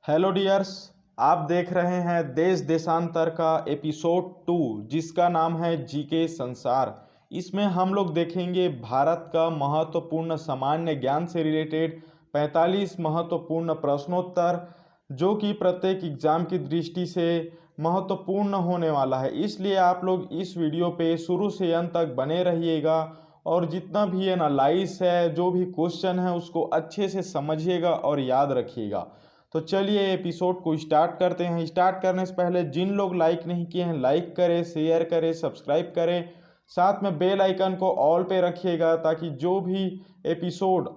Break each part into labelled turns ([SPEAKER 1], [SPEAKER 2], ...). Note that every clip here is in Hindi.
[SPEAKER 1] Hello dears. आप देख रहे हैं देश देशांतर का एपिसोड 2 जिसका नाम है जीके संसार। इसमें हम लोग देखेंगे भारत का महत्वपूर्ण सामान्य ज्ञान से रिलेटेड 45 महत्वपूर्ण प्रश्नोत्तर जो कि प्रत्येक एग्जाम की दृष्टि से महत्वपूर्ण होने वाला है। इसलिए आप लोग इस वीडियो पे शुरू से अंत तक बने रहिएगा और जितना भी एनालाइज है, जो भी क्वेश्चन है, उसको अच्छे से समझिएगा और याद रखिएगा। तो चलिए एपिसोड को स्टार्ट करते हैं। स्टार्ट करने से पहले जिन लोग लाइक नहीं किए हैं लाइक करें, शेयर करें, सब्सक्राइब करें, साथ में बेल आइकन को ऑल पे रखिएगा ताकि जो भी एपिसोड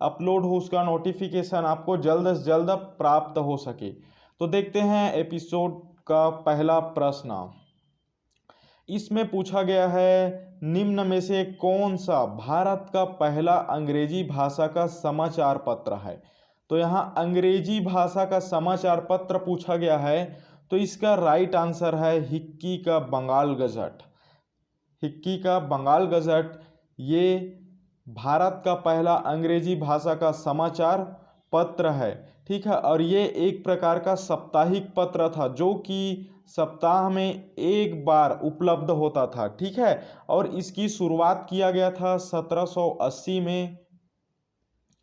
[SPEAKER 1] अपलोड हो उसका नोटिफिकेशन आपको जल्द से जल्द प्राप्त हो सके। तो देखते हैं एपिसोड का पहला प्रश्न। इसमें पूछा गया है निम्न में से कौन सा भारत का पहला अंग्रेजी भाषा का समाचार पत्र है। तो यहाँ अंग्रेजी भाषा का समाचार पत्र पूछा गया है, तो इसका राइट आंसर है हिक्की का बंगाल गजट। हिक्की का बंगाल गजट ये भारत का पहला अंग्रेजी भाषा का समाचार पत्र है। ठीक है, और ये एक प्रकार का साप्ताहिक पत्र था जो कि सप्ताह में एक बार उपलब्ध होता था। ठीक है, और इसकी शुरुआत किया गया था 1780 में।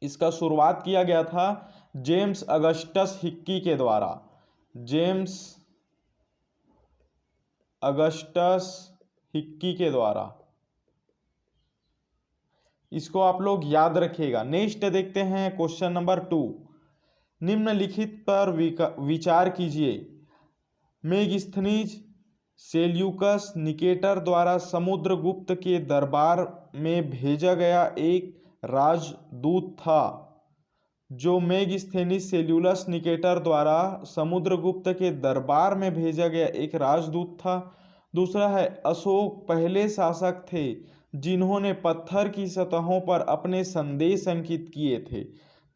[SPEAKER 1] इसका शुरुआत किया गया था जेम्स अगस्टस हिक्की के द्वारा। जेम्स अगस्टस हिक्की के द्वारा। इसको आप लोग याद रखिएगा। नेक्स्ट देखते हैं क्वेश्चन नंबर 2। निम्नलिखित पर विचार कीजिए। मेगस्थनीज सेल्यूकस निकेटर द्वारा समुद्रगुप्त के दरबार में भेजा गया एक राजदूत था। जो मेगस्थनीज सेल्यूकस निकेटर द्वारा समुद्रगुप्त के दरबार में भेजा गया एक राजदूत था। दूसरा है अशोक पहले शासक थे जिन्होंने पत्थर की सतहों पर अपने संदेश अंकित किए थे।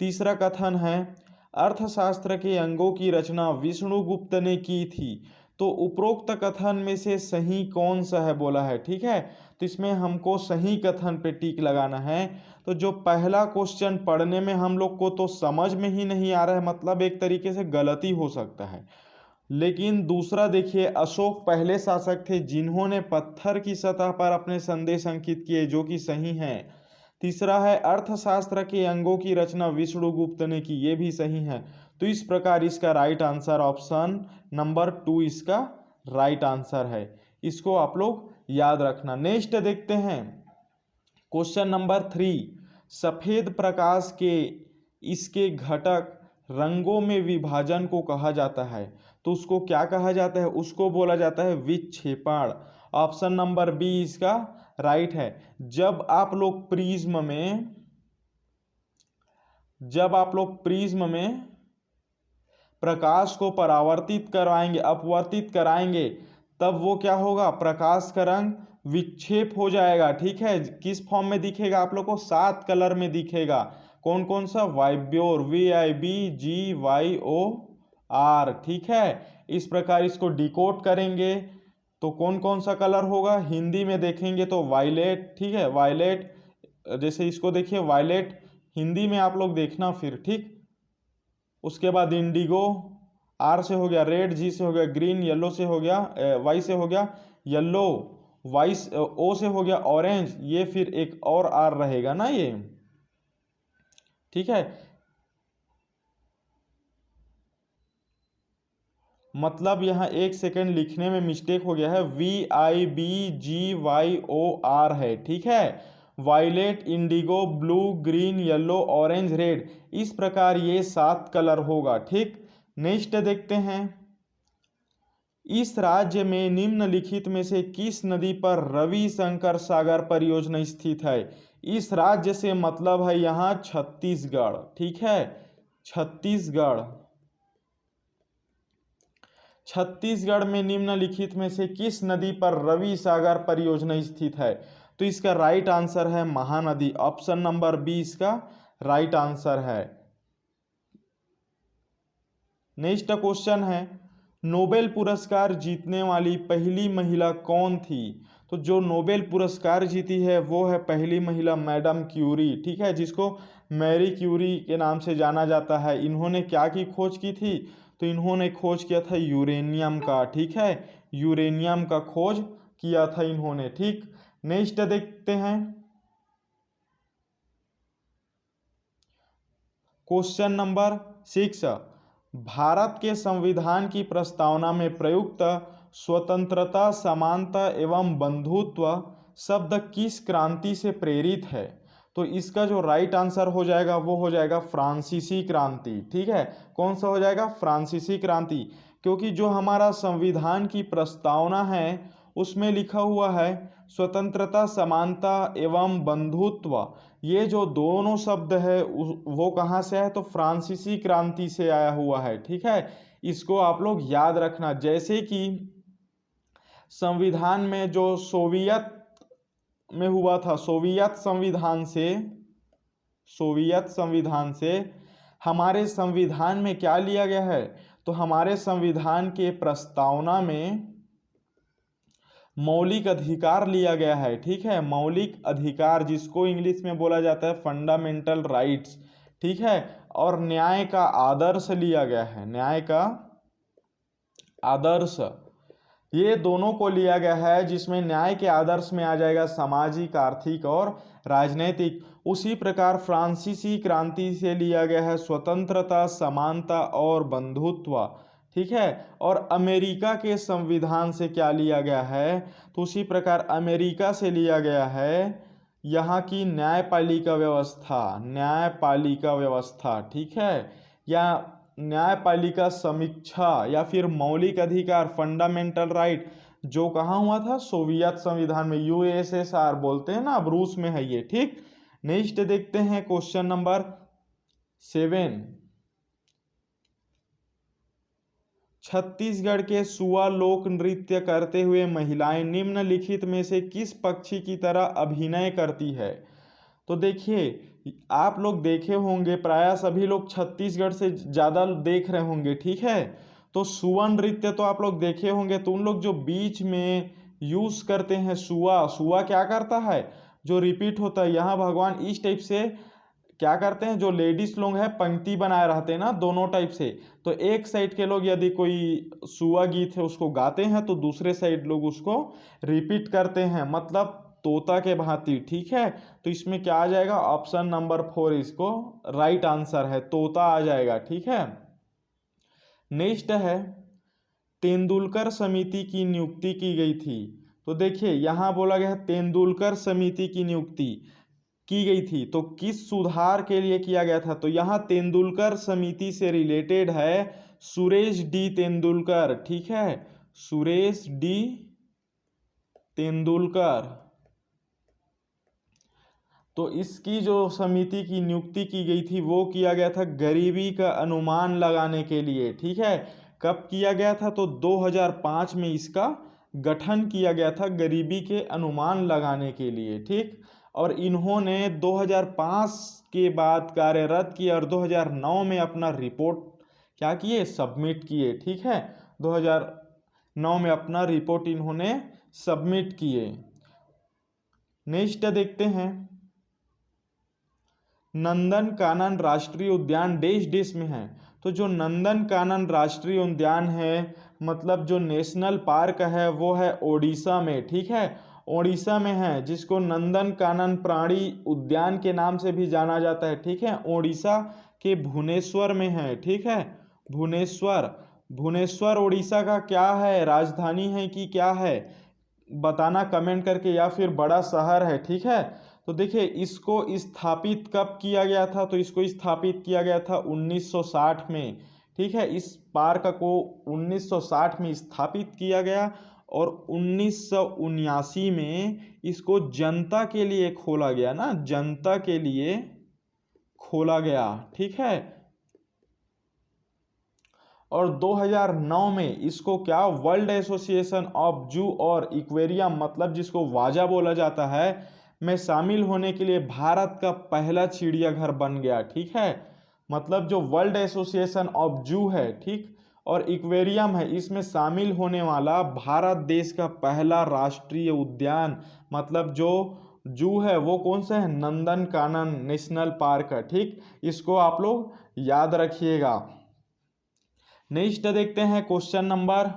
[SPEAKER 1] तीसरा कथन है अर्थशास्त्र के अंगों की रचना विष्णुगुप्त ने की थी। तो उपरोक्त कथन में से सही कौन सा है बोला है। ठीक है, तो इसमें हमको सही कथन पे टिक लगाना है। तो जो पहला क्वेश्चन पढ़ने में हम लोग को तो समझ में ही नहीं आ रहा है, मतलब एक तरीके से गलती हो सकता है। लेकिन दूसरा देखिए, अशोक पहले शासक थे जिन्होंने पत्थर की सतह पर अपने संदेश अंकित किए, जो कि सही है। तीसरा है अर्थशास्त्र के अंगों की रचना विष्णुगुप्त ने की, ये भी सही है। तो इस प्रकार इसका राइट आंसर ऑप्शन नंबर 2 इसका राइट आंसर है। इसको आप लोग याद रखना। नेक्स्ट देखते हैं क्वेश्चन नंबर 3। सफेद प्रकाश के इसके घटक रंगों में विभाजन को कहा जाता है। तो उसको क्या कहा जाता है? उसको बोला जाता है विक्षेपण। ऑप्शन नंबर बी इसका राइट है। जब आप लोग प्रिज्म में प्रकाश को परावर्तित करवाएंगे, अपवर्तित कराएंगे, तब वो क्या होगा? प्रकाश का रंग विक्षेप हो जाएगा। ठीक है, किस फॉर्म में दिखेगा आप लोग को? 7 कलर में दिखेगा। कौन कौन सा? वाइब्योर, VIBGYOR। ठीक है, इस प्रकार इसको डिकोड करेंगे तो कौन कौन सा कलर होगा? हिंदी में देखेंगे तो वायलेट। ठीक है, वायलेट, जैसे इसको देखिए वायलेट, हिंदी में आप लोग देखना फिर। ठीक, उसके बाद इंडिगो, R से हो गया रेड, G से हो गया ग्रीन, येलो से हो गया Y से हो गया येलो, O से हो गया ऑरेंज, ये फिर एक और R रहेगा ना ये। ठीक है, मतलब यहाँ एक सेकेंड लिखने में मिस्टेक हो गया है, VIBGYOR है। ठीक है, violet, indigo, blue, green, yellow, orange, red, इस प्रकार ये 7 कलर होगा। ठीक, नेक्स्ट देखते हैं। इस राज्य में निम्नलिखित में से किस नदी पर रविशंकर सागर परियोजना स्थित है? इस राज्य से मतलब है यहाँ छत्तीसगढ़। ठीक है, छत्तीसगढ़ में निम्नलिखित में से किस नदी पर रवि सागर परियोजना स्थित है? तो इसका राइट आंसर है महानदी। ऑप्शन नंबर बी इसका राइट आंसर है। नेक्स्ट क्वेश्चन है नोबेल पुरस्कार जीतने वाली पहली महिला कौन थी? तो जो नोबेल पुरस्कार जीती है वो है पहली महिला मैडम क्यूरी, ठीक है, जिसको मैरी क्यूरी के नाम से जाना जाता है। इन्होंने क्या की खोज की थी? तो इन्होंने खोज किया था यूरेनियम का, ठीक है, यूरेनियम का खोज किया था इन्होंने, ठीक। नेक्स्ट देखते हैं क्वेश्चन नंबर 6। भारत के संविधान की प्रस्तावना में प्रयुक्त स्वतंत्रता, समानता एवं बंधुत्व शब्द किस क्रांति से प्रेरित है? तो इसका जो राइट आंसर हो जाएगा वो हो जाएगा फ्रांसीसी क्रांति, ठीक है। कौन सा हो जाएगा? फ्रांसीसी क्रांति। क्योंकि जो हमारा संविधान की प्रस्तावना है उसमें लिखा हुआ है स्वतंत्रता, समानता एवं बंधुत्व, ये जो दोनों शब्द है वो कहाँ से आया? तो फ्रांसीसी क्रांति से आया हुआ है, ठीक है। इसको आप लोग याद रखना। जैसे कि संविधान में जो सोवियत में हुआ था, सोवियत संविधान से हमारे संविधान में क्या लिया गया है? तो हमारे संविधान के प्रस्तावना में मौलिक अधिकार लिया गया है, ठीक है, मौलिक अधिकार, जिसको इंग्लिश में बोला जाता है फंडामेंटल राइट्स, ठीक है। और न्याय का आदर्श लिया गया है, न्याय का आदर्श, ये दोनों को लिया गया है, जिसमें न्याय के आदर्श में आ जाएगा सामाजिक, आर्थिक और राजनैतिक। उसी प्रकार फ्रांसीसी क्रांति से लिया गया है स्वतंत्रता, समानता और बंधुत्व, ठीक है। और अमेरिका के संविधान से क्या लिया गया है? तो उसी प्रकार अमेरिका से लिया गया है यहाँ की न्यायपालिका व्यवस्था, ठीक है, या न्यायपालिका समीक्षा, या फिर मौलिक अधिकार, फंडामेंटल राइट, जो कहाँ हुआ था? सोवियत संविधान में, यूएसएसआर बोलते हैं ना, अब रूस में है ये, ठीक। नेक्स्ट देखते हैं क्वेश्चन नंबर 7। छत्तीसगढ़ के सुआ लोक नृत्य करते हुए महिलाएं निम्नलिखित में से किस पक्षी की तरह अभिनय करती है? तो देखिए, आप लोग देखे होंगे, प्राय सभी लोग छत्तीसगढ़ से ज़्यादा देख रहे होंगे, ठीक है। तो सुआ नृत्य तो आप लोग देखे होंगे, तो उन लोग जो बीच में यूज़ करते हैं सुआ क्या करता है? जो रिपीट होता है, यहाँ भगवान इस टाइप से क्या करते हैं, जो लेडीज लोग हैं पंक्ति बनाए रहते हैं ना दोनों टाइप से, तो एक साइड के लोग यदि कोई सुआ गीत है उसको गाते हैं तो दूसरे साइड लोग उसको रिपीट करते हैं, मतलब तोता के भांति, ठीक है। तो इसमें क्या आ जाएगा? ऑप्शन नंबर 4 इसको राइट आंसर है, तोता आ जाएगा, ठीक है। नेक्स्ट है तेंदुलकर समिति की नियुक्ति की गई थी। तो देखिए यहाँ बोला गया है तेंदुलकर समिति की नियुक्ति की गई थी, तो किस सुधार के लिए किया गया था? तो यहाँ तेंदुलकर समिति से रिलेटेड है सुरेश डी तेंदुलकर, ठीक है, सुरेश डी तेंदुलकर। तो इसकी जो समिति की नियुक्ति की गई थी वो किया गया था गरीबी का अनुमान लगाने के लिए, ठीक है। कब किया गया था? तो 2005 में इसका गठन किया गया था गरीबी के अनुमान लगाने के लिए, ठीक। और इन्होंने 2005 के बाद कार्यरत किया और 2009 में अपना रिपोर्ट क्या किए? सबमिट किए, ठीक है। 2009 में अपना रिपोर्ट इन्होंने सबमिट किए। नेक्स्ट देखते हैं नंदन कानन राष्ट्रीय उद्यान देश में है। तो जो नंदन कानन राष्ट्रीय उद्यान है, मतलब जो नेशनल पार्क है, वो है ओडिशा में, ठीक है, ओडिशा में है, जिसको नंदन कानन प्राणी उद्यान के नाम से भी जाना जाता है, ठीक है। ओडिशा के भुवनेश्वर में है, ठीक है, भुवनेश्वर ओडिशा का क्या है? राजधानी है कि क्या है? बताना कमेंट करके, या फिर बड़ा शहर है, ठीक है। तो देखिए इसको स्थापित कब किया गया था? तो इसको स्थापित किया गया था 1960 में, ठीक है। इस पार्क को 1960 में स्थापित किया गया और 1979 में इसको जनता के लिए खोला गया ना, जनता के लिए खोला गया, ठीक है। और 2009 में इसको क्या वर्ल्ड एसोसिएशन ऑफ जू और इक्वेरियम, मतलब जिसको वाजा बोला जाता है, में शामिल होने के लिए भारत का पहला चिड़ियाघर बन गया, ठीक है। मतलब जो वर्ल्ड एसोसिएशन ऑफ जू है, ठीक, और एक्वेरियम है, इसमें शामिल होने वाला भारत देश का पहला राष्ट्रीय उद्यान मतलब जो जू है वो कौन सा है, नंदन कानन नेशनल पार्क है। ठीक, इसको आप लोग याद रखिएगा। नेक्स्ट देखते हैं क्वेश्चन नंबर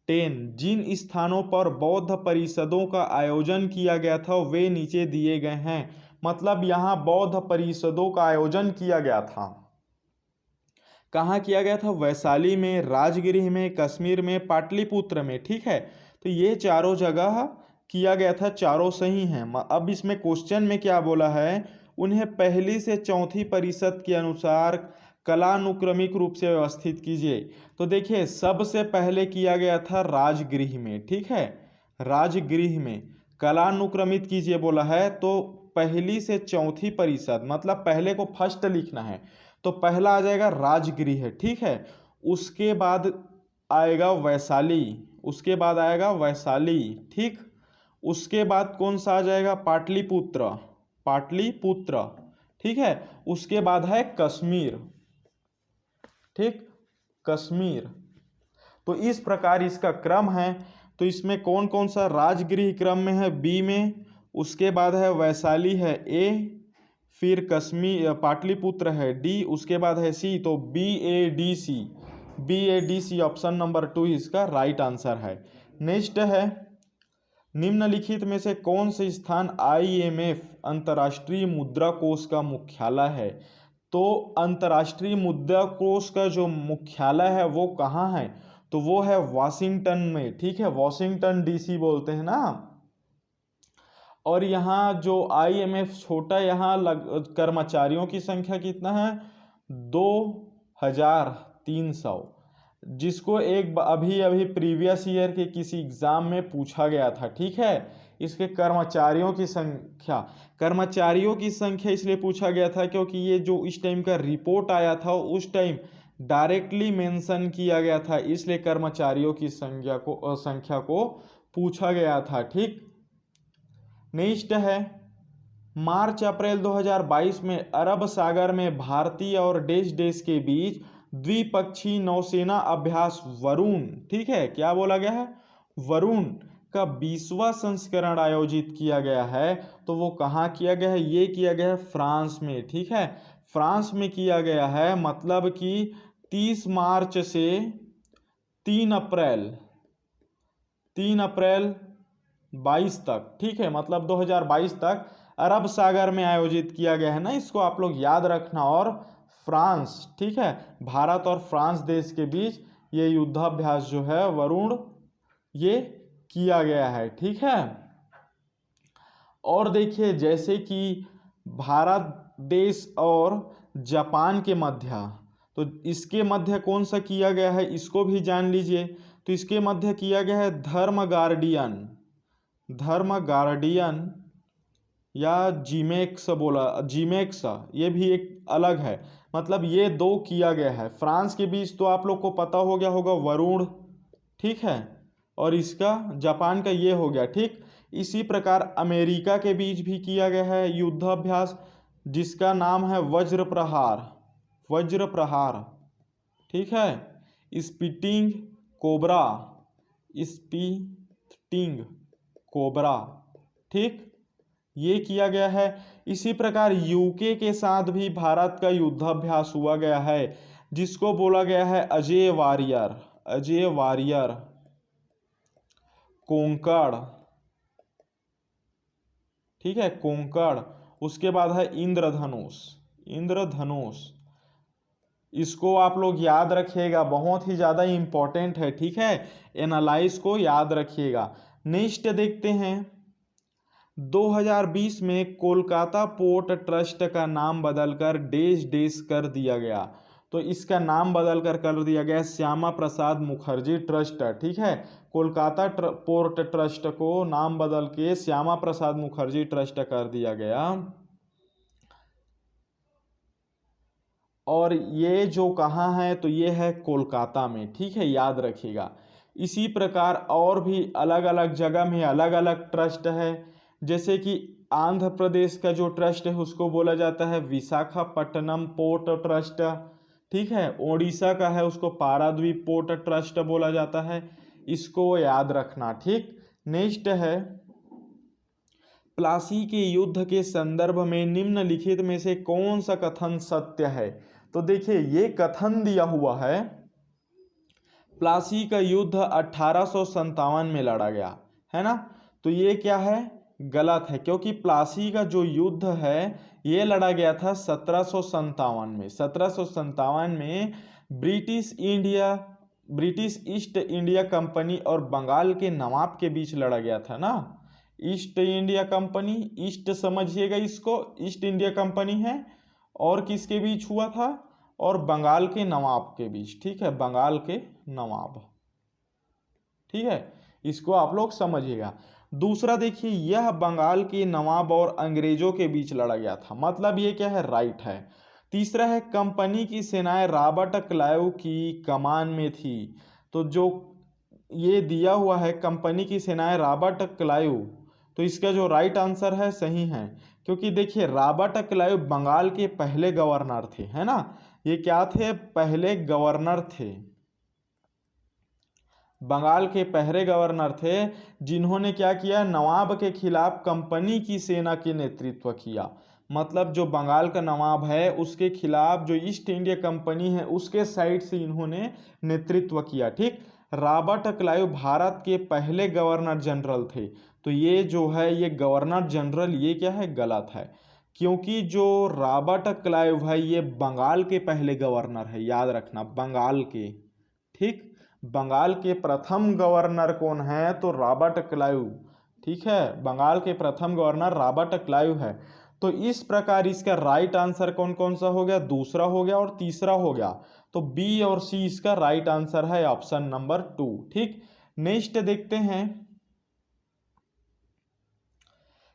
[SPEAKER 1] 10। जिन स्थानों पर बौद्ध परिषदों का आयोजन किया गया था वे नीचे दिए गए हैं। मतलब यहाँ बौद्ध परिषदों का आयोजन किया गया था। कहाँ किया गया था, वैशाली में, राजगृह में, कश्मीर में, पाटलिपुत्र में। ठीक है, तो ये चारों जगह किया गया था, चारों सही हैं। अब इसमें क्वेश्चन में क्या बोला है, उन्हें पहली से चौथी परिषद के अनुसार कलानुक्रमिक रूप से व्यवस्थित कीजिए। तो देखिए सबसे पहले किया गया था राजगृह में। ठीक है, राजगृह में कलानुक्रमित कीजिए बोला है, तो पहली से चौथी परिषद मतलब पहले को फर्स्ट लिखना है, तो पहला आ जाएगा राजगृह। ठीक है, उसके बाद आएगा वैशाली, उसके बाद आएगा वैशाली। ठीक, उसके बाद कौन सा आ जाएगा, पाटलिपुत्र, पाटलिपुत्र। ठीक है, उसके बाद है कश्मीर। ठीक, कश्मीर। तो इस प्रकार इसका क्रम है। तो इसमें कौन कौन सा राजगृह क्रम में है, बी में, उसके बाद है वैशाली है ए, फिर कश्मीर पाटलिपुत्र है डी, उसके बाद है सी। तो B A D C, B A D C option number 2 इसका राइट आंसर है। नेक्स्ट है, निम्नलिखित में से कौन से स्थान IMF अंतर्राष्ट्रीय मुद्रा कोष का मुख्यालय है। तो अंतर्राष्ट्रीय मुद्रा कोष का जो मुख्यालय है वो कहाँ है, तो वो है वाशिंगटन में। ठीक है, वाशिंगटन DC बोलते हैं ना। और यहाँ जो IMF छोटा, यहाँ कर्मचारियों की संख्या कितना है, 2300, जिसको एक अभी अभी प्रीवियस ईयर के किसी एग्जाम में पूछा गया था। ठीक है, इसके कर्मचारियों की संख्या इसलिए पूछा गया था क्योंकि ये जो इस टाइम का रिपोर्ट आया था उस टाइम डायरेक्टली मेंशन किया गया था, इसलिए कर्मचारियों की संख्या को पूछा गया था। ठीक, नेक्स्ट है, मार्च अप्रैल 2022 में अरब सागर में भारतीय और देश के बीच द्विपक्षीय नौसेना अभ्यास वरुण, ठीक है, क्या बोला गया है, वरुण का 20वां संस्करण आयोजित किया गया है। तो वो कहाँ किया गया है, ये किया गया है फ्रांस में। ठीक है, फ्रांस में किया गया है, मतलब कि 30 मार्च से 3 अप्रैल 22 तक। ठीक है, मतलब 2022 तक अरब सागर में आयोजित किया गया है ना, इसको आप लोग याद रखना। और फ्रांस, ठीक है, भारत और फ्रांस देश के बीच ये युद्धाभ्यास जो है वरुण ये किया गया है। ठीक है, और देखिए जैसे कि भारत देश और जापान के मध्य, तो इसके मध्य कौन सा किया गया है, इसको भी जान लीजिए। तो इसके मध्य किया गया है धर्म गार्डियन या जीमेक्स बोला, जीमेक्स, ये भी एक अलग है, मतलब ये दो किया गया है। फ्रांस के बीच तो आप लोग को पता हो गया होगा वरुण, ठीक है, और इसका जापान का ये हो गया। ठीक, इसी प्रकार अमेरिका के बीच भी किया गया है युद्धाभ्यास, जिसका नाम है वज्र प्रहार। ठीक है, स्पीटिंग कोबरा, ठीक, ये किया गया है। इसी प्रकार यूके के साथ भी भारत का युद्धाभ्यास हुआ गया है, जिसको बोला गया है अजय वारियर कोंकण। ठीक है, कोंकण। उसके बाद है इंद्रधनुष, इसको आप लोग याद रखिएगा, बहुत ही ज़्यादा इंपॉर्टेंट है। ठीक है, एनालाइज को याद रखिएगा। नेक्स्ट देखते हैं, 2020 में कोलकाता पोर्ट ट्रस्ट का नाम बदलकर देश कर दिया गया। तो इसका नाम बदलकर कर दिया गया श्यामा प्रसाद मुखर्जी ट्रस्ट। ठीक है, कोलकाता पोर्ट ट्रस्ट को नाम बदल के श्यामा प्रसाद मुखर्जी ट्रस्ट कर दिया गया। और ये जो कहाँ है, तो ये है कोलकाता में। ठीक है, याद रखिएगा। इसी प्रकार और भी अलग अलग जगह में अलग अलग ट्रस्ट है, जैसे कि आंध्र प्रदेश का जो ट्रस्ट है उसको बोला जाता है विशाखापट्टनम पोर्ट ट्रस्ट। ठीक है। ओडिशा का है उसको पाराद्वीप पोर्ट ट्रस्ट बोला जाता है, इसको याद रखना। ठीक, नेक्स्ट है प्लासी के युद्ध के संदर्भ में निम्नलिखित में से कौन सा कथन सत्य है। तो देखिए ये कथन दिया हुआ है प्लासी का युद्ध 1857 में लड़ा गया है ना, तो ये क्या है, गलत है, क्योंकि प्लासी का जो युद्ध है ये लड़ा गया था 1757 में। 1757 में ब्रिटिश ईस्ट इंडिया कंपनी और बंगाल के नवाब के बीच लड़ा गया था ना। ईस्ट इंडिया कंपनी, ईस्ट समझिएगा इसको, ईस्ट इंडिया कंपनी है, और किसके बीच हुआ था, और बंगाल के नवाब के बीच। ठीक है, बंगाल के नवाब। ठीक है, इसको आप लोग समझिएगा। दूसरा देखिए, यह बंगाल के नवाब और अंग्रेजों के बीच लड़ा गया था, मतलब ये क्या है, राइट है। तीसरा है कंपनी की सेनाएं रॉबर्ट क्लाइव की कमान में थी। तो जो ये दिया हुआ है कंपनी की सेनाएं रॉबर्ट क्लाइव, तो इसका जो राइट आंसर है सही है, क्योंकि देखिए रॉबर्ट क्लाइव बंगाल के पहले गवर्नर थे, है ना। ये क्या थे, पहले गवर्नर थे, बंगाल के पहले गवर्नर थे, जिन्होंने क्या किया, नवाब के खिलाफ कंपनी की सेना के नेतृत्व किया। मतलब जो बंगाल का नवाब है उसके खिलाफ जो ईस्ट इंडिया कंपनी है उसके साइड से इन्होंने नेतृत्व किया। ठीक, रॉबर्ट क्लाइव भारत के पहले गवर्नर जनरल थे, तो ये जो है ये गवर्नर जनरल ये क्या है, गलत है, क्योंकि जो रॉबर्ट क्लाइव है ये बंगाल के पहले गवर्नर है, याद रखना, बंगाल के। ठीक, बंगाल के प्रथम गवर्नर कौन है, तो रॉबर्ट क्लाइव। ठीक है, बंगाल के प्रथम गवर्नर रॉबर्ट क्लाइव है। तो इस प्रकार इसका राइट आंसर कौन कौन सा हो गया, दूसरा हो गया और तीसरा हो गया, तो बी और सी इसका राइट आंसर है, ऑप्शन नंबर 2। ठीक, नेक्स्ट देखते हैं,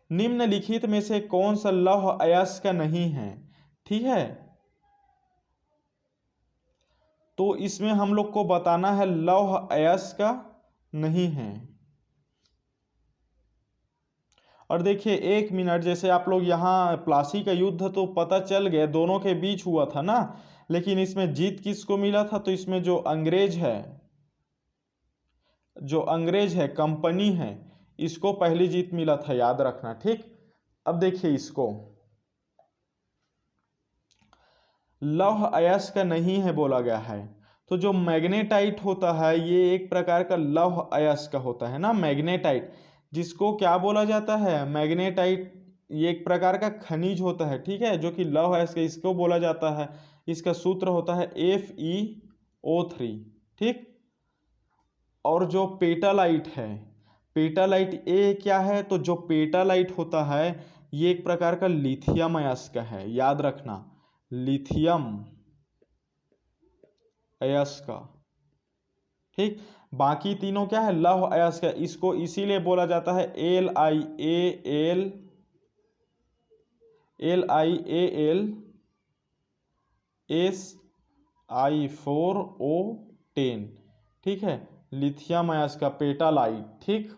[SPEAKER 1] निम्नलिखित में से कौन सा लौह अयस्क नहीं है। ठीक है, तो इसमें हम लोग को बताना है लौह अयस्क नहीं है। और देखिए 1 मिनट, जैसे आप लोग यहाँ प्लासी का युद्ध तो पता चल गया दोनों के बीच हुआ था ना, लेकिन इसमें जीत किसको मिला था, तो इसमें जो अंग्रेज है कंपनी है, इसको पहली जीत मिला था, याद रखना। ठीक, अब देखिए इसको लौह अयस्क नहीं है बोला गया है, तो जो मैग्नेटाइट होता है ये एक प्रकार का लौह अयस्क होता है ना, मैग्नेटाइट, जिसको क्या बोला जाता है, मैग्नेटाइट, ये एक प्रकार का खनिज होता है। ठीक है, जो कि लौह अयस्क इसको बोला जाता है, इसका सूत्र होता है FeO3। ठीक, और जो पेटालाइट है, पेटालाइट ये क्या है, तो जो पेटालाइट होता है ये एक प्रकार का लिथियम अयस्क है, याद रखना, लिथियम अयस्क। ठीक, बाकी तीनों क्या है, लौह अयस्क है, इसको इसीलिए बोला जाता है LiAlSi4O10। ठीक है, लिथियम अयस्क पेटालाइट। ठीक,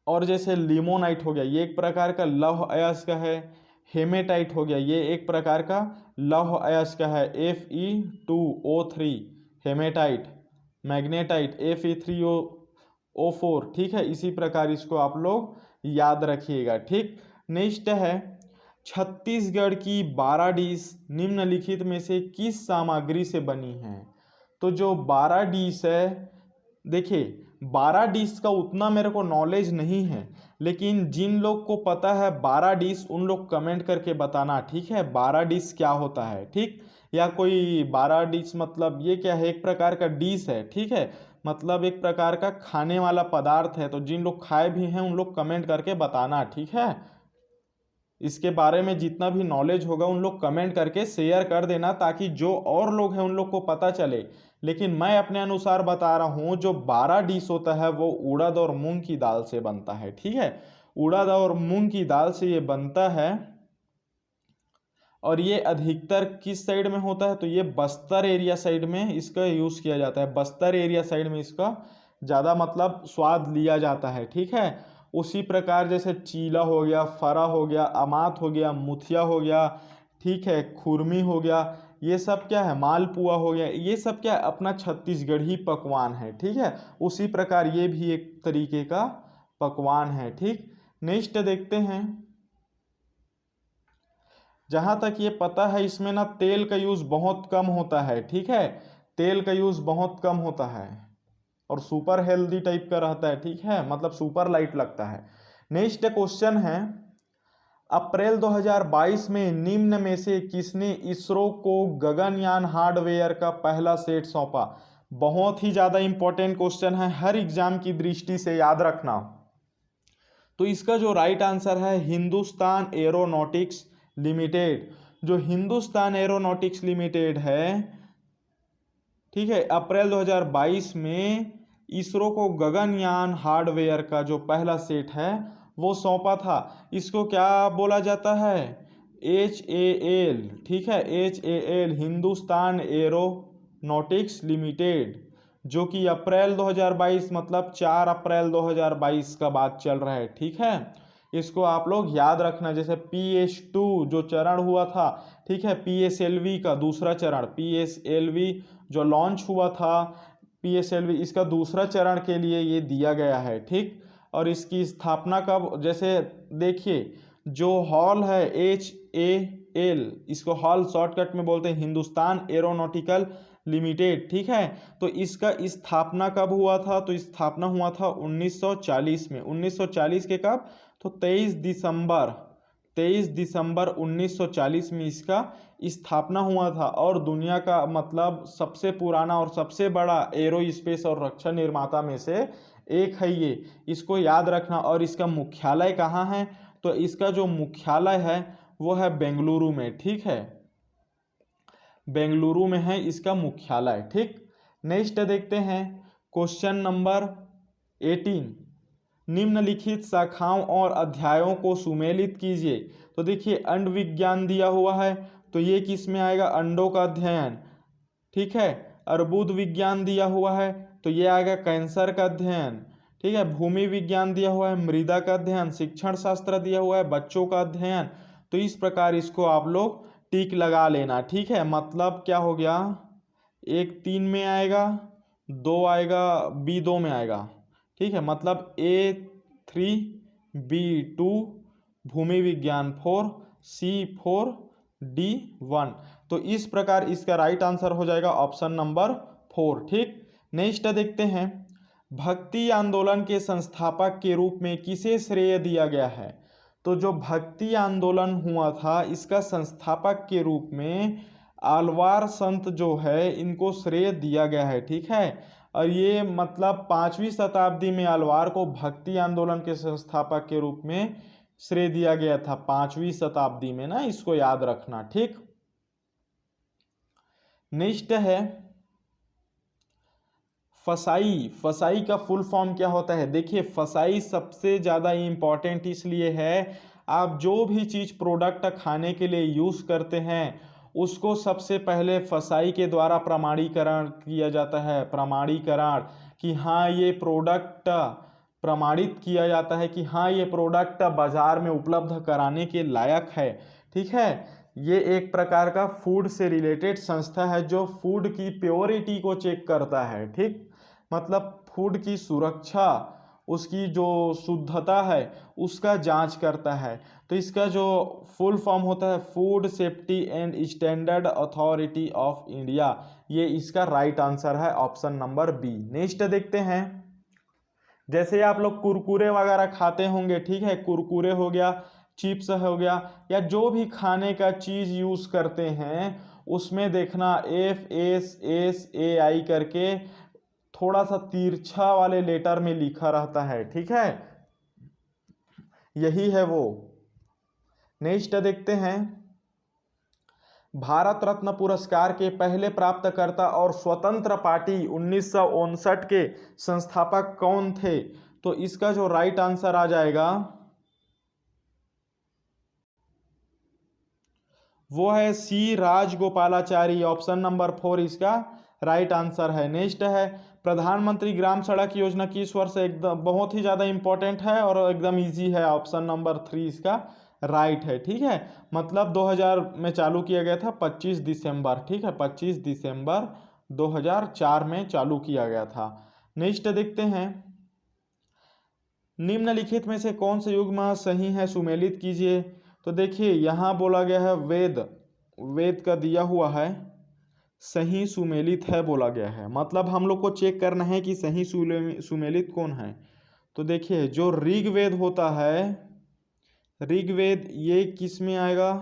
[SPEAKER 1] और जैसे लिमोनाइट हो गया ये एक प्रकार का लौह अयस्क है, हेमेटाइट हो गया ये एक प्रकार का लौह अयस्क है, Fe2O3 हेमेटाइट, मैग्नेटाइट Fe3O4। ठीक है, इसी प्रकार इसको आप लोग याद रखिएगा। ठीक, नेक्स्ट है छत्तीसगढ़ की 12 डिश निम्नलिखित में से किस सामग्री से बनी है। तो जो 12 डिश है, देखिए 12 डिश का उतना मेरे को नॉलेज नहीं है, लेकिन जिन लोग को पता है 12 डिश उन लोग कमेंट करके बताना। ठीक है, 12 डिश क्या होता है। ठीक, या कोई 12 डिश मतलब ये क्या है, एक प्रकार का डिश है। ठीक है, मतलब एक प्रकार का खाने वाला पदार्थ है, तो जिन लोग खाए भी हैं उन लोग कमेंट करके बताना। ठीक है, इसके बारे में जितना भी नॉलेज होगा उन लोग कमेंट करके शेयर कर देना, ताकि जो और लोग हैं उन लोग को पता चले। लेकिन मैं अपने अनुसार बता रहा हूँ, जो 12 डिश होता है वो उड़द और मूंग की दाल से बनता है। ठीक है, उड़द और मूंग की दाल से ये बनता है, और ये अधिकतर किस साइड में होता है, तो ये बस्तर एरिया साइड में इसका यूज़ किया जाता है, बस्तर एरिया साइड में इसका ज़्यादा मतलब स्वाद लिया जाता है। ठीक है, उसी प्रकार जैसे चीला हो गया, फरा हो गया, अमात हो गया, मुथिया हो गया, ठीक है, खुरमी हो गया, ये सब क्या है, मालपुआ हो गया, ये सब क्या है, अपना छत्तीसगढ़ी पकवान है। ठीक है, उसी प्रकार ये भी एक तरीके का पकवान है। ठीक, नेक्स्ट देखते हैं। जहाँ तक ये पता है इसमें ना तेल का यूज़ बहुत कम होता है। ठीक है, तेल का यूज़ बहुत कम होता है और सुपर हेल्दी टाइप का रहता है। ठीक है, मतलब सुपर लाइट लगता है। नेक्स्ट क्वेश्चन है, अप्रैल 2022 में निम्न में से किसने इसरो को गगनयान हार्डवेयर का पहला सेट सौंपा? बहुत ही ज़्यादा इंपॉर्टेंट क्वेश्चन है, हर एग्जाम की दृष्टि से याद रखना। तो इसका जो राइट आंसर है हिंदुस्तान एरोनॉटिक्स लिमिटेड। जो हिंदुस्तान एरोनॉटिक्स लिमिटेड है, ठीक है, अप्रैल 2022 में इसरो को गगनयान हार्डवेयर का जो पहला सेट है वो सौंपा था। इसको क्या बोला जाता है? HAL। ठीक है, HAL हिंदुस्तान एरोनॉटिक्स लिमिटेड, जो कि अप्रैल 2022 मतलब 4 अप्रैल 2022 का बात चल रहा है। ठीक है, इसको आप लोग याद रखना। जैसे PS2 जो चरण हुआ था, ठीक है, PSLV का दूसरा चरण, PSLV जो लॉन्च हुआ था, PSLV इसका दूसरा चरण के लिए ये दिया गया है। ठीक, और इसकी स्थापना कब, जैसे देखिए जो हॉल है HAL, इसको हॉल शॉर्टकट में बोलते हैं, हिंदुस्तान एरोनॉटिकल लिमिटेड। ठीक है, तो इसका स्थापना कब हुआ था? तो स्थापना हुआ था 1940 में। 1940 के कब? तो 23 दिसंबर 1940 में इसका स्थापना हुआ था। और दुनिया का मतलब सबसे पुराना और सबसे बड़ा एरो स्पेस और रक्षा निर्माता में से एक है ये, इसको याद रखना। और इसका मुख्यालय कहाँ है? तो इसका जो मुख्यालय है वो है बेंगलुरु में। ठीक है, बेंगलुरु में है इसका मुख्यालय। ठीक, नेक्स्ट देखते हैं क्वेश्चन नंबर 18, निम्नलिखित शाखाओं और अध्यायों को सुमेलित कीजिए। तो देखिए अंड विज्ञान दिया हुआ है, तो ये किस में आएगा? अंडों का अध्ययन। ठीक है, अर्बुद विज्ञान दिया हुआ है, तो ये आएगा कैंसर का अध्ययन। ठीक है, भूमि विज्ञान दिया हुआ है, मृदा का अध्ययन। शिक्षण शास्त्र दिया हुआ है, बच्चों का अध्ययन। तो इस प्रकार इसको आप लोग टिक लगा लेना। ठीक है, मतलब क्या हो गया, एक 3 में आएगा, 2 आएगा, B2 में आएगा। ठीक है, मतलब A3 B2, भूमि विज्ञान 4, C4 D1। तो इस प्रकार इसका राइट आंसर हो जाएगा ऑप्शन नंबर 4। ठीक, नेक्स्ट देखते हैं, भक्ति आंदोलन के संस्थापक के रूप में किसे श्रेय दिया गया है? तो जो भक्ति आंदोलन हुआ था इसका संस्थापक के रूप में आलवार संत जो है इनको श्रेय दिया गया है। ठीक है, और ये मतलब 5वीं शताब्दी में आलवार को भक्ति आंदोलन के संस्थापक के रूप में श्रेय दिया गया था, 5वीं शताब्दी में ना, इसको याद रखना। ठीक, नेक्स्ट है फसाई। फसाई का फुल फॉर्म क्या होता है? देखिए फसाई सबसे ज़्यादा इम्पॉर्टेंट इसलिए है, आप जो भी चीज़ प्रोडक्ट खाने के लिए यूज़ करते हैं उसको सबसे पहले फसाई के द्वारा प्रमाणीकरण किया जाता है। प्रमाणीकरण कि हाँ ये प्रोडक्ट, प्रमाणित किया जाता है कि हाँ ये प्रोडक्ट बाज़ार में उपलब्ध कराने के लायक है। ठीक है, ये एक प्रकार का फूड से रिलेटेड संस्था है जो फूड की प्योरिटी को चेक करता है। ठीक, मतलब फूड की सुरक्षा, उसकी जो शुद्धता है उसका जांच करता है। तो इसका जो फुल फॉर्म होता है food safety and standard authority of India. ये इसका राइट आंसर है ऑप्शन नंबर बी। नेक्स्ट देखते हैं, जैसे आप लोग कुरकुरे वगैरह खाते होंगे, ठीक है, कुरकुरे हो गया, चिप्स हो गया, या जो भी खाने का चीज़ यूज़ करते हैं उसमें देखना FSSAI करके थोड़ा सा तिरछा वाले लेटर में लिखा रहता है। ठीक है, यही है वो। नेक्स्ट देखते हैं, भारत रत्न पुरस्कार के पहले प्राप्तकर्ता और स्वतंत्र पार्टी 1959 के संस्थापक कौन थे? तो इसका जो राइट आंसर आ जाएगा वो है C राजगोपालाचारी। ऑप्शन नंबर 4 इसका राइट आंसर है। नेक्स्ट है, प्रधानमंत्री ग्राम सड़क योजना किस वर्ष? एकदम बहुत ही ज़्यादा इंपॉर्टेंट है और एकदम इजी है। ऑप्शन नंबर 3 इसका राइट है, ठीक है। मतलब 2000 में चालू किया गया था 25 दिसंबर, ठीक है, 25 दिसंबर 2004 में चालू किया गया था। नेक्स्ट देखते हैं, निम्नलिखित में से कौन सा युग्म सही है, सुमेलित कीजिए। तो देखिए यहाँ बोला गया है वेद, वेद का दिया हुआ है सही सुमेलित है बोला गया है। मतलब हम लोग को चेक करना है कि सही सुमेलित कौन है। तो देखिए जो ऋग्वेद होता है, ऋग्वेद ये किस में आएगा,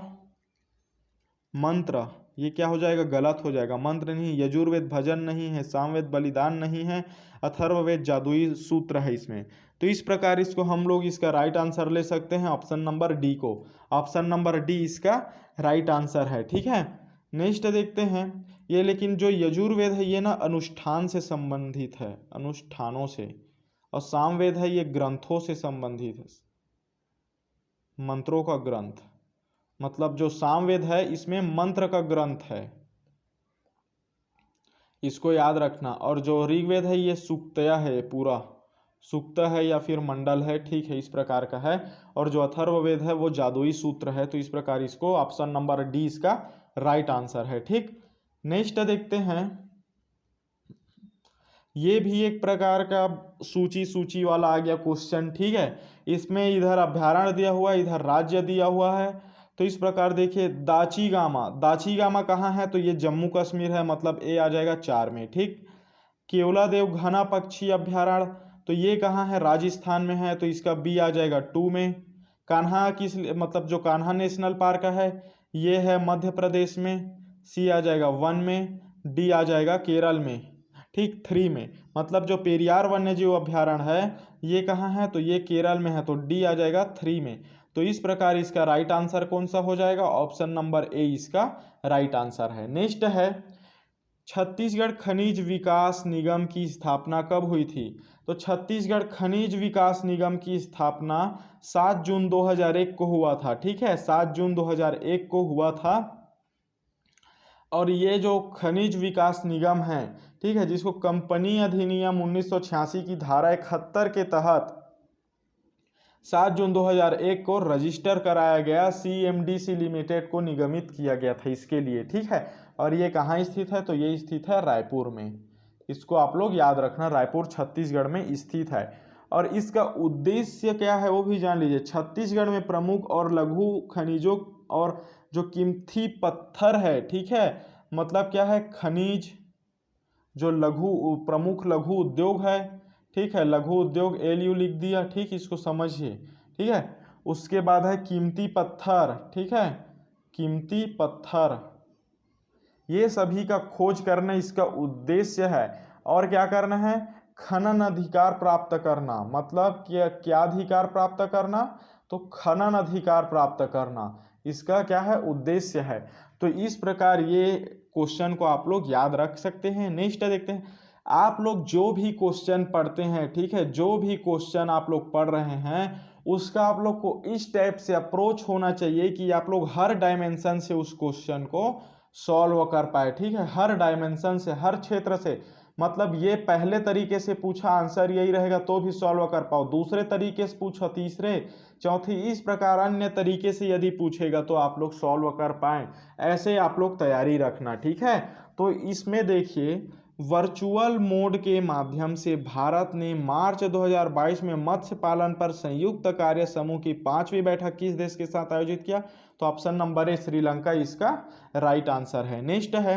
[SPEAKER 1] मंत्र, ये क्या हो जाएगा, गलत हो जाएगा, मंत्र नहीं। यजुर्वेद भजन नहीं है, सामवेद बलिदान नहीं है, अथर्ववेद जादुई सूत्र है इसमें। तो इस प्रकार इसको हम लोग इसका राइट आंसर ले सकते हैं ऑप्शन नंबर डी को। ऑप्शन नंबर डी इसका राइट आंसर है, ठीक है। नेक्स्ट देखते हैं ये, लेकिन जो यजुर्वेद है ये ना अनुष्ठान से संबंधित है, अनुष्ठानों से, और सामवेद है ये ग्रंथों से संबंधित है, मंत्रों का ग्रंथ। मतलब जो सामवेद है इसमें मंत्र का ग्रंथ है, इसको याद रखना। और जो ऋग्वेद है ये सूक्तया है, पूरा सूक्त है या फिर मंडल है, ठीक है, इस प्रकार का है। और जो अथर्ववेद है वो जादुई सूत्र है। तो इस प्रकार इसको ऑप्शन नंबर डी इसका राइट आंसर है, ठीक। नेक्स्ट देखते हैं, ये भी एक प्रकार का सूची वाला आ गया क्वेश्चन, ठीक है। इसमें इधर अभ्यारण्य दिया हुआ है, इधर राज्य दिया हुआ है। तो इस प्रकार देखिए दाचीगामा, दाचीगामा कहाँ है, तो ये जम्मू कश्मीर है, मतलब ए आ जाएगा 4 में, ठीक। केवलादेव घना पक्षी अभ्यारण्य, तो ये कहाँ है, राजस्थान में है, तो इसका बी आ जाएगा 2 में। कान्हा किस, मतलब जो कान्हा नेशनल पार्क है ये है मध्य प्रदेश में, सी आ जाएगा 1 में। डी आ जाएगा केरल में, ठीक, 3 में। मतलब जो पेरियार वन्यजीव अभ्यारण्य है ये कहाँ है, तो ये केरल में है, तो डी आ जाएगा 3 में। तो इस प्रकार इसका राइट आंसर कौन सा हो जाएगा, ऑप्शन नंबर ए इसका राइट आंसर है। नेक्स्ट है, छत्तीसगढ़ खनिज विकास निगम की स्थापना कब हुई थी। तो छत्तीसगढ़ खनिज विकास निगम की स्थापना 7 जून 2001 को हुआ था, ठीक है, 7 जून 2001 को हुआ था। और ये जो खनिज विकास निगम है, ठीक है, जिसको कंपनी अधिनियम 1986 की धारा 71 के तहत 7 जून 2001 को रजिस्टर कराया गया, CMDC लिमिटेड को निगमित किया गया था इसके लिए, ठीक है। और ये कहाँ स्थित है, तो ये स्थित है रायपुर में। इसको आप लोग याद रखना, रायपुर छत्तीसगढ़ में स्थित है। और इसका उद्देश्य क्या है वो भी जान लीजिए। छत्तीसगढ़ में प्रमुख और लघु खनिजों और जो कीमती पत्थर है, ठीक है, मतलब क्या है, खनिज, जो लघु प्रमुख लघु उद्योग है, ठीक है, लघु उद्योग LU लिख दिया, ठीक, इसको समझिए, ठीक है। उसके बाद है कीमती पत्थर, ठीक है, कीमती पत्थर, ये सभी का खोज करना इसका उद्देश्य है। और क्या करना है, खनन अधिकार प्राप्त करना। मतलब क्या अधिकार प्राप्त करना, तो खनन अधिकार प्राप्त करना, इसका क्या है, उद्देश्य है। तो इस प्रकार ये क्वेश्चन को आप लोग याद रख सकते हैं। नेक्स्ट देखते हैं, आप लोग जो भी क्वेश्चन पढ़ते हैं, ठीक है, जो भी क्वेश्चन आप लोग पढ़ रहे हैं उसका आप लोग को इस टाइप से अप्रोच होना चाहिए कि आप लोग हर डायमेंशन से उस क्वेश्चन को सॉल्व कर पाए, ठीक है, हर डायमेंशन से, हर क्षेत्र से। मतलब ये पहले तरीके से पूछा आंसर यही रहेगा तो भी सॉल्व कर पाओ, दूसरे तरीके से पूछो, तीसरे, चौथी, इस प्रकार अन्य तरीके से यदि पूछेगा तो आप लोग सॉल्व कर पाएँ। ऐसे आप लोग तैयारी रखना, ठीक है। तो इसमें देखिए वर्चुअल मोड के माध्यम से भारत ने मार्च 2022 में मत्स्य पालन पर संयुक्त कार्य समूह की 5वीं बैठक किस देश के साथ आयोजित किया। तो ऑप्शन नंबर ए श्रीलंका इसका राइट आंसर है। नेक्स्ट है,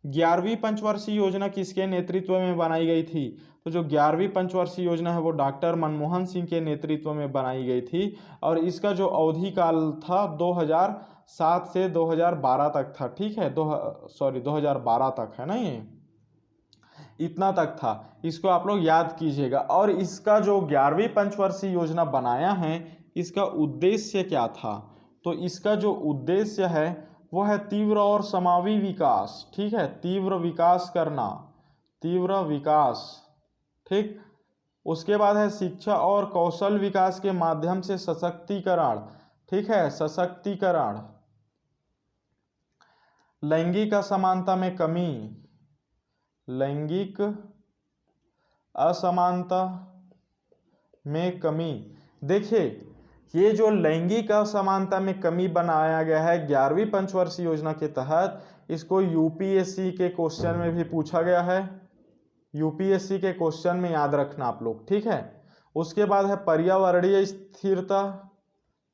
[SPEAKER 1] 11वीं पंचवर्षीय योजना किसके नेतृत्व में बनाई गई थी। तो जो 11वीं पंचवर्षीय योजना है वो डॉक्टर मनमोहन सिंह के नेतृत्व में बनाई गई थी। और इसका जो अवधि काल था 2007 से 2012 तक था, ठीक है, 2012 तक है ना, ये इतना तक था। इसको आप लोग याद कीजिएगा। और इसका जो 11वीं पंचवर्षीय योजना बनाया है इसका उद्देश्य क्या था। तो इसका जो उद्देश्य है वो है तीव्र और समावी विकास, ठीक है, तीव्र विकास करना, तीव्र विकास, ठीक। उसके बाद है शिक्षा और कौशल विकास के माध्यम से सशक्तिकरण, ठीक है, सशक्तिकरण, लैंगिक असमानता में कमी, लैंगिक असमानता में कमी। देखिए ये जो लैंगिक असमानता में कमी बनाया गया है 11वीं पंचवर्षीय योजना के तहत, इसको यूपीएससी के क्वेश्चन में भी पूछा गया है। यूपीएससी के क्वेश्चन में याद रखना आप लोग, ठीक है। उसके बाद है पर्यावरणीय स्थिरता,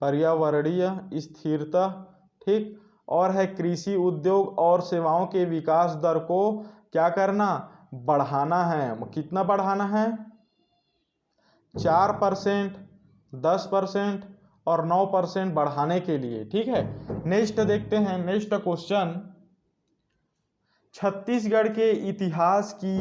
[SPEAKER 1] पर्यावरणीय स्थिरता, ठीक। और है कृषि उद्योग और सेवाओं के विकास दर को क्या करना, बढ़ाना है। कितना बढ़ाना है, 4%, 10% और 9% बढ़ाने के लिए, ठीक है। नेक्स्ट देखते हैं, नेक्स्ट क्वेश्चन, छत्तीसगढ़ के इतिहास की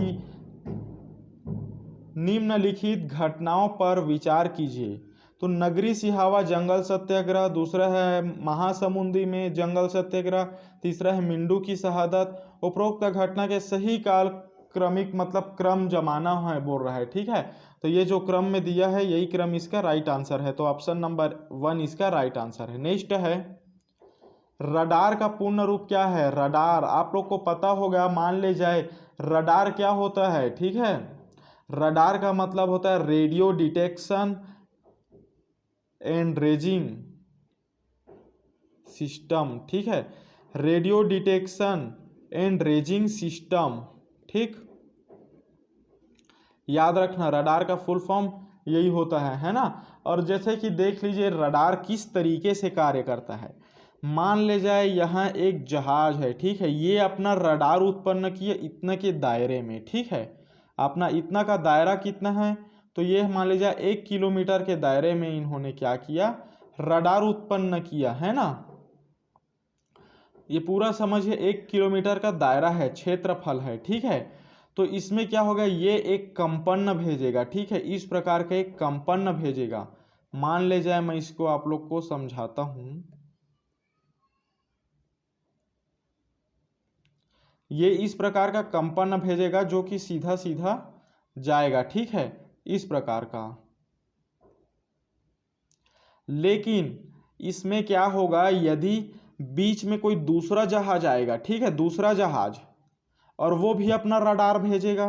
[SPEAKER 1] निम्नलिखित घटनाओं पर विचार कीजिए। तो नगरी सिहावा जंगल सत्याग्रह, दूसरा है महासमुंदी में जंगल सत्याग्रह, तीसरा है मिंडू की शहादत। उपरोक्त घटना के सही काल क्रमिक मतलब क्रम जमाना है बोल रहा है, ठीक है। तो ये जो क्रम में दिया है यही क्रम इसका राइट आंसर है, तो ऑप्शन नंबर 1 इसका राइट आंसर है। नेक्स्ट है, रडार का पूर्ण रूप क्या है। रडार आप लोग को पता होगा, मान ले जाए रडार क्या होता है, ठीक है। रडार का मतलब होता है radio detection and raising system, ठीक है। Radio detection and raising system, ठीक। याद रखना रडार का फुल फॉर्म यही होता है ना। और जैसे कि देख लीजिए रडार किस तरीके से कार्य करता है। मान ले जाए यहाँ एक जहाज है, ठीक है। ये अपना रडार उत्पन्न किया इतना के दायरे में, ठीक है। अपना इतना का दायरा कितना है, तो ये मान लीजिए 1 किलोमीटर के दायरे में इन्होंने क्या किया, रडार उत्पन्न किया है ना। ये पूरा समझिए 1 किलोमीटर का दायरा है, क्षेत्रफल है, ठीक है। तो इसमें क्या होगा, ये एक कंपन भेजेगा, ठीक है। इस प्रकार का एक कंपन भेजेगा। मान ले जाए मैं इसको आप लोग को समझाता हूं। ये इस प्रकार का कंपन भेजेगा जो कि सीधा सीधा जाएगा, ठीक है, इस प्रकार का। लेकिन इसमें क्या होगा, यदि बीच में कोई दूसरा जहाज आएगा, ठीक है, दूसरा जहाज, और वो भी अपना रडार भेजेगा,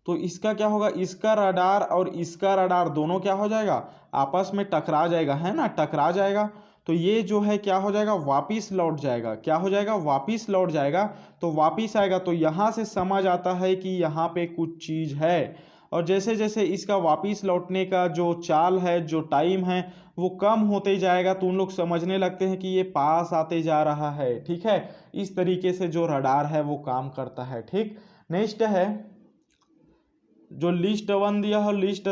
[SPEAKER 1] तो इसका क्या होगा, इसका रडार और इसका रडार दोनों क्या हो जाएगा, आपस में टकरा जाएगा, है ना, टकरा जाएगा। तो ये जो है क्या हो जाएगा, वापिस लौट जाएगा। क्या हो जाएगा, वापिस लौट जाएगा। तो वापिस आएगा तो यहाँ से समझ आता है कि यहाँ पे कुछ चीज़ है। और जैसे जैसे इसका वापिस लौटने का जो चाल है, जो टाइम है, वो कम होते जाएगा, तो उन लोग समझने लगते हैं कि ये पास आते जा रहा है, ठीक है। इस तरीके से जो रडार है वो काम करता है, ठीक। नेक्स्ट है, जो लिस्ट 1 दिया है, लिस्ट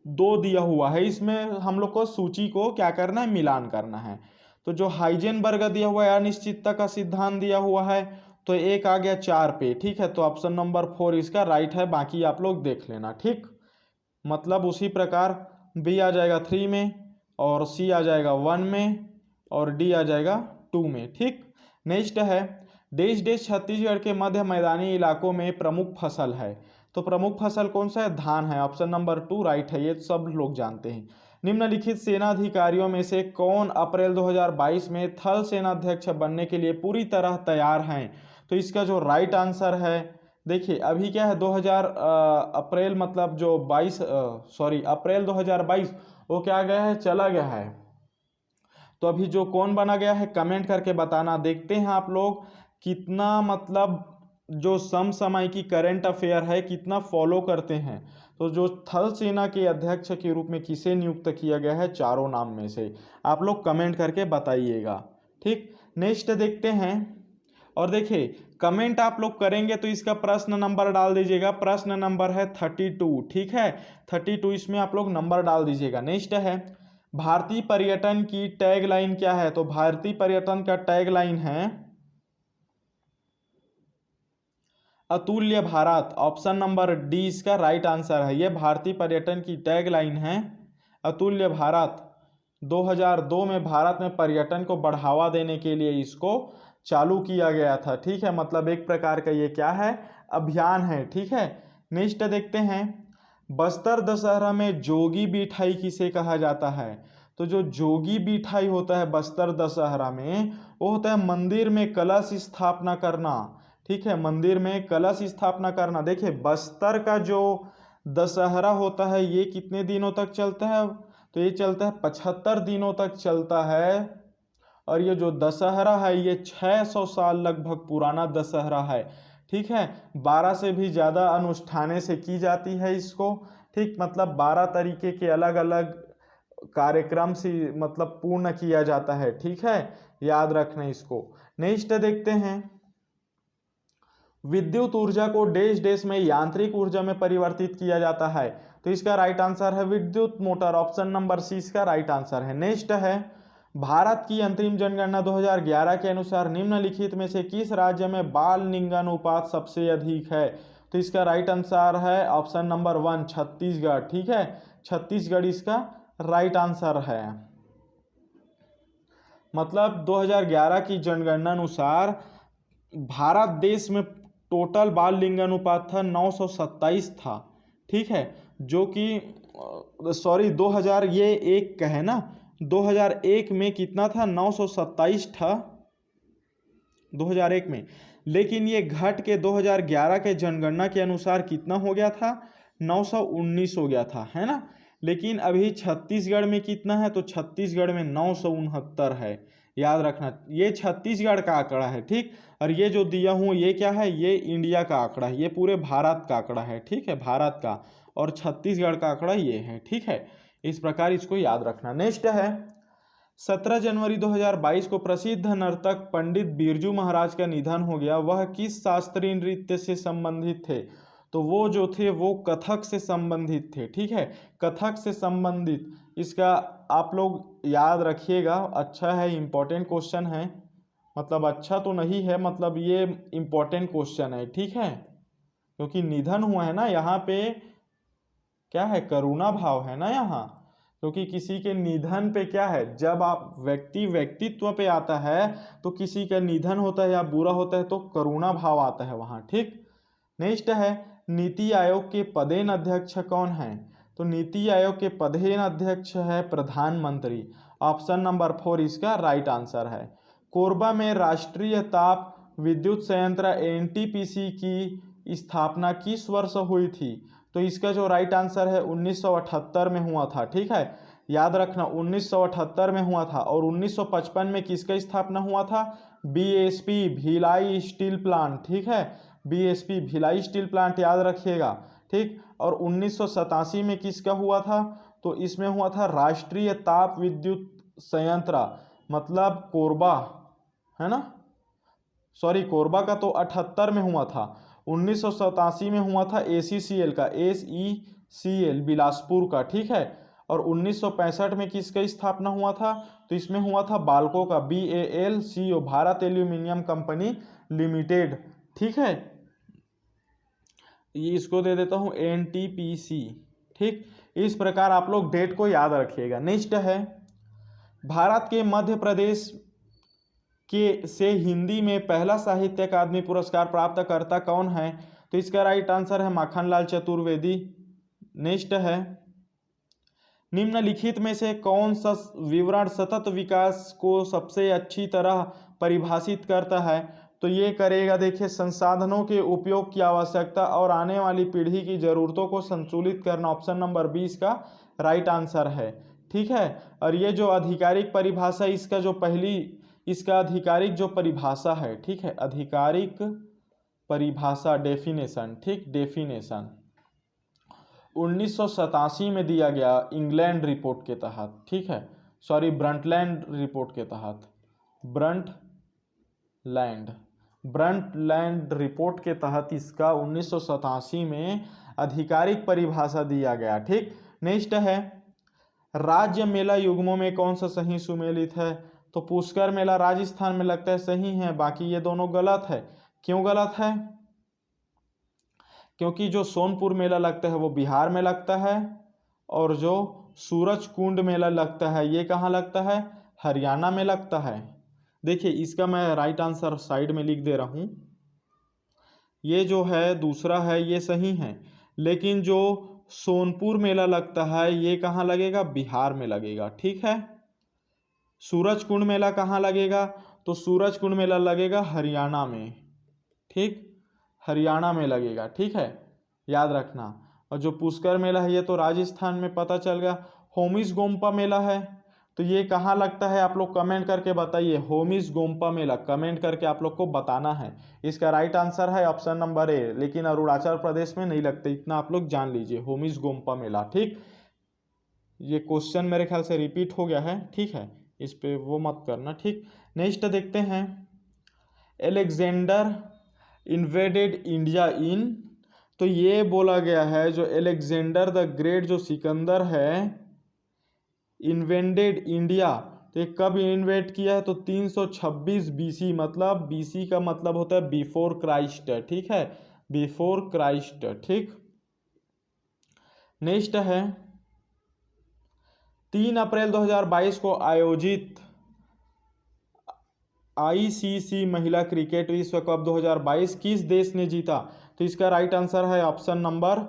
[SPEAKER 1] 2 दिया हुआ है, इसमें हम लोग को सूची को क्या करना है, मिलान करना है। तो जो हाइजेनबर्ग दिया हुआ है, अनिश्चितता का सिद्धांत दिया हुआ है, तो एक आ गया 4 पे, ठीक है। तो ऑप्शन नंबर 4 इसका राइट है, बाकी आप लोग देख लेना, ठीक। मतलब उसी प्रकार बी आ जाएगा 3 में, और सी आ जाएगा 1 में, और डी आ जाएगा 2 में, ठीक। नेक्स्ट है, देश छत्तीसगढ़ के मध्य मैदानी इलाकों में प्रमुख फसल है। तो प्रमुख फसल कौन सा है, धान है। ऑप्शन नंबर 2 राइट है, ये सब लोग जानते हैं। निम्नलिखित सेना अधिकारियों में से कौन अप्रैल 2022 में थल सेनाध्यक्ष बनने के लिए पूरी तरह तैयार हैं। तो इसका जो राइट आंसर है, देखिए अभी क्या है, 2000 अप्रैल मतलब जो 22 अप्रैल 2022 वो क्या गया है, चला गया है। तो अभी जो कौन बना गया है, कमेंट करके बताना। देखते हैं आप लोग कितना मतलब जो समसामयिकी करंट अफेयर है कितना फॉलो करते हैं। तो जो थल सेना के अध्यक्ष के रूप में किसे नियुक्त किया गया है, चारों नाम में से आप लोग कमेंट करके बताइएगा, ठीक। नेक्स्ट देखते हैं, और देखिए कमेंट आप लोग करेंगे तो इसका प्रश्न नंबर डाल दीजिएगा। प्रश्न नंबर है 32, ठीक है, 32 इसमें आप लोग नंबर डाल दीजिएगा। नेक्स्ट है, भारतीय पर्यटन की टैगलाइन क्या है। तो भारतीय पर्यटन का टैगलाइन है अतुल्य भारत। ऑप्शन नंबर डी इसका राइट आंसर है। यह भारतीय पर्यटन की टैगलाइन है अतुल्य भारत। 2002 में भारत में पर्यटन को बढ़ावा देने के लिए इसको चालू किया गया था, ठीक है। मतलब एक प्रकार का ये क्या है, अभियान है, ठीक है। नेक्स्ट देखते हैं, बस्तर दशहरा में जोगी बिठाई किसे कहा जाता है। तो जो जोगी बिठाई होता है बस्तर दशहरा में, वो होता है मंदिर में कलश स्थापना करना, ठीक है, मंदिर में कलश स्थापना करना। देखिए बस्तर का जो दशहरा होता है ये कितने दिनों तक चलता है, तो ये चलता है 75 दिनों तक चलता है। और ये जो दशहरा है ये 600 साल लगभग पुराना दशहरा है। ठीक है, 12 से भी ज़्यादा अनुष्ठानें से की जाती है इसको। ठीक, मतलब 12 तरीके के अलग अलग कार्यक्रम से मतलब पूर्ण किया जाता है। ठीक है, याद रखना इसको। नेक्स्ट देखते हैं, विद्युत ऊर्जा को डैश डैश में यांत्रिक ऊर्जा में परिवर्तित किया जाता है। तो इसका राइट आंसर है विद्युत मोटर, ऑप्शन नंबर सी इसका राइट आंसर है। नेक्स्ट है, भारत की अंतरिम जनगणना 2011 के अनुसार निम्नलिखित में से किस राज्य में बाल लिंगानुपात सबसे अधिक है? तो इसका राइट आंसर है ऑप्शन नंबर 1 छत्तीसगढ़। ठीक है, छत्तीसगढ़ इसका राइट आंसर है। मतलब 2011 की जनगणना अनुसार भारत देश में टोटल बाल लिंगानुपात था 927 था। ठीक है, जो कि सॉरी 2000 ये एक का है ना, 2001 में कितना था? 927 था 2001 में, लेकिन ये घट के 2011 के जनगणना के अनुसार कितना हो गया था? 919 हो गया था, है ना। लेकिन अभी छत्तीसगढ़ में कितना है? तो छत्तीसगढ़ में 969 है। याद रखना, ये छत्तीसगढ़ का आंकड़ा है। ठीक, और ये जो दिया हूँ ये क्या है? ये इंडिया का आंकड़ा है, ये पूरे भारत का आंकड़ा है। ठीक है, भारत का, और छत्तीसगढ़ का आंकड़ा ये है। ठीक है, इस प्रकार इसको याद रखना। नेक्स्ट है, 17 जनवरी 2022 को प्रसिद्ध नर्तक पंडित बिरजू महाराज का निधन हो गया। वह किस शास्त्रीय नृत्य से संबंधित थे? तो वो जो थे वो कथक से संबंधित थे। ठीक है, कथक से संबंधित, इसका आप लोग याद रखिएगा। अच्छा है, इम्पोर्टेंट क्वेश्चन है, मतलब अच्छा तो नहीं है, मतलब ये इम्पोर्टेंट क्वेश्चन है। ठीक है, क्योंकि निधन हुआ है ना, यहाँ पे क्या है? करुणा भाव है ना यहाँ, क्योंकि किसी के निधन पे क्या है, जब आप व्यक्तित्व पे आता है तो किसी का निधन होता है या बुरा होता है तो करुणा भाव आता है वहाँ। ठीक, नेक्स्ट है, नीति आयोग के पदेन अध्यक्ष कौन है? तो नीति आयोग के पदेन अध्यक्ष है प्रधानमंत्री, ऑप्शन नंबर 4 इसका राइट आंसर है। कोरबा में राष्ट्रीय ताप विद्युत संयंत्र एनटीपीसी की स्थापना किस वर्ष हुई थी? तो इसका जो राइट आंसर है 1978 में हुआ था। ठीक है, याद रखना 1978 में हुआ था। और 1955 में किसका स्थापना हुआ था? BSP Bhilai steel plant. ठीक है, बीएसपी भिलाई स्टील प्लांट याद रखिएगा। ठीक, और 1987 में किसका हुआ था? तो इसमें हुआ था राष्ट्रीय ताप विद्युत संयंत्र, मतलब कोरबा, है ना। सॉरी, कोरबा का तो 78 में हुआ था, 1987 में हुआ था एसीसीएल का, एसईसीएल बिलासपुर का। ठीक है, और 1965 में किसका स्थापना हुआ था? तो इसमें हुआ था बाल्को का, BALCO, Bharat aluminium company limited. ठीक है, ये इसको दे देता हूँ NTPC। ठीक, इस प्रकार आप लोग डेट को याद रखिएगा। नेक्स्ट है, भारत के मध्य प्रदेश के से हिंदी में पहला साहित्य अकादमी पुरस्कार प्राप्त करता कौन है? तो इसका राइट आंसर है माखनलाल चतुर्वेदी। नेक्स्ट है, निम्नलिखित में से कौन सा विवरण सतत विकास को सबसे अच्छी तरह परिभाषित करता है? तो ये करेगा, देखिए, संसाधनों के उपयोग की आवश्यकता और आने वाली पीढ़ी की जरूरतों को संतुलित करना, ऑप्शन नंबर 20 का राइट आंसर है। ठीक है, और ये जो आधिकारिक परिभाषा, इसका आधिकारिक जो परिभाषा है, ठीक है, आधिकारिक परिभाषा, डेफिनेशन, ठीक, डेफिनेशन 1987 में दिया गया इंग्लैंड रिपोर्ट के तहत। ठीक है, सॉरी, ब्रंटलैंड रिपोर्ट के तहत, ब्रंटलैंड रिपोर्ट के तहत इसका 1987 में आधिकारिक परिभाषा दिया गया। ठीक, नेक्स्ट है, राज्य मेला युग्मों में कौन सा सही सुमेलित है? तो पुष्कर मेला राजस्थान में लगता है, सही है। बाकी ये दोनों गलत है। क्यों गलत है? क्योंकि जो सोनपुर मेला लगता है वो बिहार में लगता है, और जो सूरज कुंड मेला लगता है ये कहाँ लगता है? हरियाणा में लगता है। देखिए, इसका मैं राइट आंसर साइड में लिख दे रहा हूँ। ये जो है दूसरा है ये सही है, लेकिन जो सोनपुर मेला लगता है ये कहाँ लगेगा? बिहार में लगेगा। ठीक है, सूरज कुंड मेला कहाँ लगेगा? तो सूरज कुंड मेला लगेगा हरियाणा में। ठीक, हरियाणा में लगेगा। ठीक है, याद रखना। और जो पुष्कर मेला है ये तो राजस्थान में, पता चल गया। होमिस गोम्पा मेला है। तो ये कहाँ लगता है आप लोग कमेंट करके बताइए। होमिस गोम्पा मेला कमेंट करके आप लोग को बताना है। इसका राइट आंसर है ऑप्शन नंबर ए, लेकिन अरुणाचल प्रदेश में नहीं लगते, इतना आप लोग जान लीजिए। होमिस गोम्पा मेला, ठीक। ये क्वेश्चन मेरे ख्याल से रिपीट हो गया है, ठीक है, इस पे वो मत करना, ठीक। नेक्स्ट देखते हैं, एलेक्जेंडर इन्वेडेड इंडिया इन। तो ये बोला गया है जो एलेक्जेंडर द ग्रेट जो सिकंदर है इन्वेडेड इंडिया, तो ये कब इन्वेड किया है? तो 326 बीसी, मतलब बीसी का मतलब होता है बिफोर क्राइस्ट, ठीक है, बिफोर क्राइस्ट, ठीक। नेक्स्ट है 3 अप्रैल 2022 को आयोजित आईसीसी महिला क्रिकेट विश्व कप 2022 किस देश ने जीता? तो इसका राइट आंसर है ऑप्शन नंबर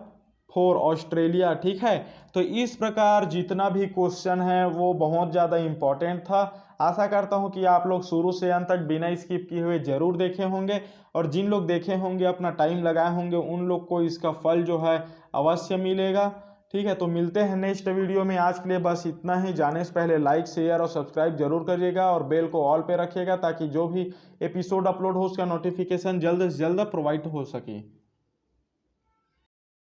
[SPEAKER 1] 4, ऑस्ट्रेलिया, ठीक है। तो इस प्रकार जितना भी क्वेश्चन है वो बहुत ज़्यादा इम्पोर्टेंट था। आशा करता हूँ कि आप लोग शुरू से अंत तक बिना स्किप किए हुए जरूर देखे होंगे, और जिन लोग देखे होंगे अपना टाइम लगाए होंगे उन लोग को इसका फल जो है अवश्य मिलेगा, ठीक है। तो मिलते हैं नेक्स्ट वीडियो में। आज के लिए बस इतना ही। जाने से पहले लाइक, शेयर और सब्सक्राइब जरूर करिएगा और बेल को ऑल पे रखिएगा, ताकि जो भी एपिसोड अपलोड हो उसका नोटिफिकेशन जल्द से जल्द प्रोवाइड हो सके।